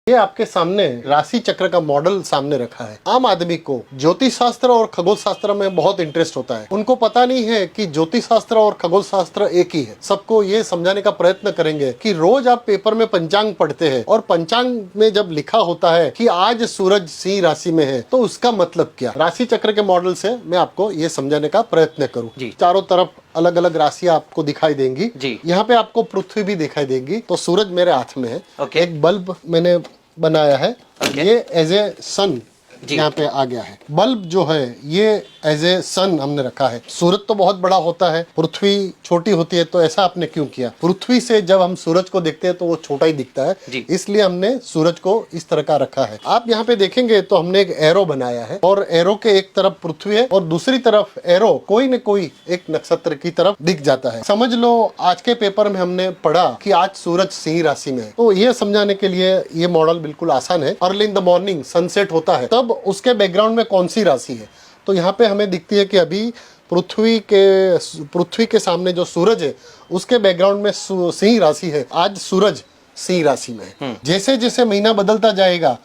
ये आपके सामने राशि चक्र का मॉडल सामने रखा है। आम आदमी को ज्योतिष शास्त्र और खगोल शास्त्र में बहुत इंटरेस्ट होता है। उनको पता नहीं है कि ज्योतिष शास्त्र और खगोल शास्त्र एक ही है। सबको ये समझाने का प्रयत्न करेंगे कि रोज आप पेपर में पंचांग पढ़ते हैं और पंचांग में जब लिखा होता है कि आज सूरज सिंह राशि में है तो उसका मतलब क्या। राशि चक्र के मॉडल से मैं आपको ये समझाने का प्रयत्न करूँ। चारों तरफ अलग अलग राशियां आपको दिखाई देंगी। यहाँ पे आपको पृथ्वी भी दिखाई देगी। तो सूरज मेरे हाथ में है। एक बल्ब मैंने बनाया है। ये एज ए सन यहाँ पे आ गया है। बल्ब जो है ये एज ए सन हमने रखा है। सूरज तो बहुत बड़ा होता है, पृथ्वी छोटी होती है, तो ऐसा आपने क्यों किया। पृथ्वी से जब हम सूरज को देखते हैं तो वो छोटा ही दिखता है, इसलिए हमने सूरज को इस तरह का रखा है। आप यहाँ पे देखेंगे तो हमने एक एरो बनाया है और एरो के एक तरफ पृथ्वी है और दूसरी तरफ एरो कोई न कोई एक नक्षत्र की तरफ दिख जाता है। समझ लो आज के पेपर में हमने पढ़ा कि आज सूरज सिंह राशि में है। तो ये समझाने के लिए ये मॉडल बिल्कुल आसान है। Early in the morning sunset होता है तब उसके बैकग्राउंड में कौन सी राशि है। तो यहाँ पे हमें दिखती है कि अभी पृथ्वी के सामने जो सूरज है उसके बैकग्राउंड में सिंह राशि है। आज सूरज सिंह राशि में है। जैसे जैसे महीना बदलता जाएगा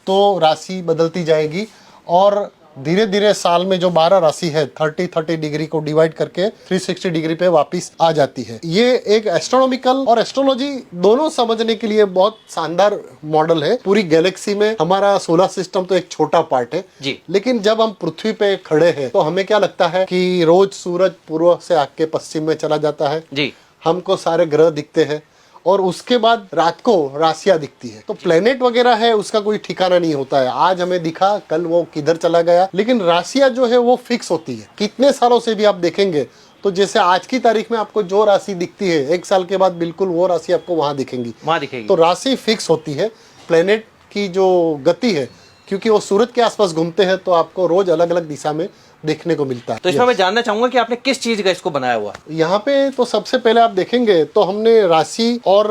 तो राशि बदलती जाएगी और धीरे धीरे साल में जो 12 राशि है 30 डिग्री को डिवाइड करके 360 डिग्री पे वापस आ जाती है। ये एक एस्ट्रोनॉमिकल और एस्ट्रोलॉजी दोनों समझने के लिए बहुत शानदार मॉडल है। पूरी गैलेक्सी में हमारा सोलर सिस्टम तो एक छोटा पार्ट है जी। लेकिन जब हम पृथ्वी पे खड़े हैं तो हमें क्या लगता है कि रोज सूरज पूर्व से आके पश्चिम में चला जाता है जी। हमको सारे ग्रह दिखते हैं और उसके बाद रात को राशियां दिखती है। तो प्लेनेट वगैरह है उसका कोई ठिकाना नहीं होता है। आज हमें दिखा कल वो किधर चला गया। लेकिन राशियां जो है वो फिक्स होती है। कितने सालों से भी आप देखेंगे तो जैसे आज की तारीख में आपको जो राशि दिखती है 1 साल के बाद बिल्कुल वो राशि आपको वहां दिखेंगी। तो राशि फिक्स होती है। प्लेनेट की जो गति है क्योंकि वो सूरज के आसपास घूमते हैं तो आपको रोज अलग अलग दिशा में देखने को मिलता है। तो इसमें मैं जानना चाहूंगा कि आपने किस चीज का इसको बनाया हुआ। यहाँ पे तो सबसे पहले आप देखेंगे तो हमने राशि और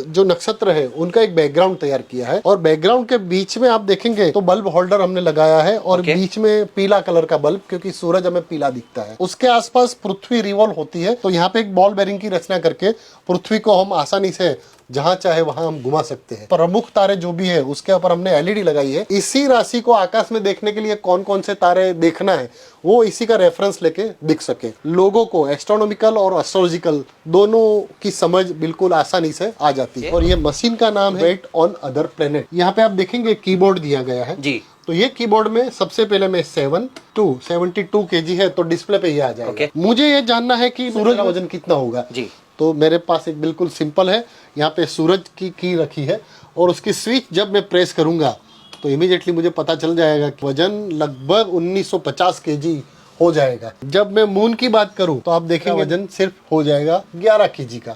जो नक्षत्र है उनका एक बैकग्राउंड तैयार किया है और बैकग्राउंड के बीच में आप देखेंगे तो बल्ब होल्डर हमने लगाया है और बीच में पीला कलर का बल्ब क्योंकि सूरज हमें पीला दिखता है। उसके आसपास पृथ्वी रिवॉल्व होती है तो यहाँ पे एक बॉल बेरिंग की रचना करके पृथ्वी को हम आसानी से जहां चाहे वहां हम घुमा सकते हैं। प्रमुख तारे जो भी है उसके ऊपर हमने एलईडी लगाई है। इसी राशि को आकाश में देखने के लिए कौन कौन से तारे देखना है वो इसी का रेफरेंस लेके दिख सके। लोगों को एस्ट्रोनॉमिकल और एस्ट्रोलॉजिकल दोनों की समझ बिल्कुल आसानी से आ जाती है। और ये मशीन का नाम है वेट ऑन अदर प्लेनेट। यहाँ पे आप देखेंगे कीबोर्ड दिया गया है जी। तो ये कीबोर्ड में सबसे पहले में 72 kg है तो डिस्प्ले पे ये आ जाएगा। मुझे ये जानना है कि सूरज का वजन कितना होगा जी। तो मेरे पास एक बिल्कुल सिंपल है। यहाँ पे सूरज की रखी है और उसकी स्विच जब मैं प्रेस करूंगा तो इमीडिएटली मुझे पता चल जाएगा कि वजन लगभग 1950 kg हो जाएगा। जब मैं मून की बात करूं तो आप देखेंगे वजन सिर्फ हो जाएगा 11 kg का।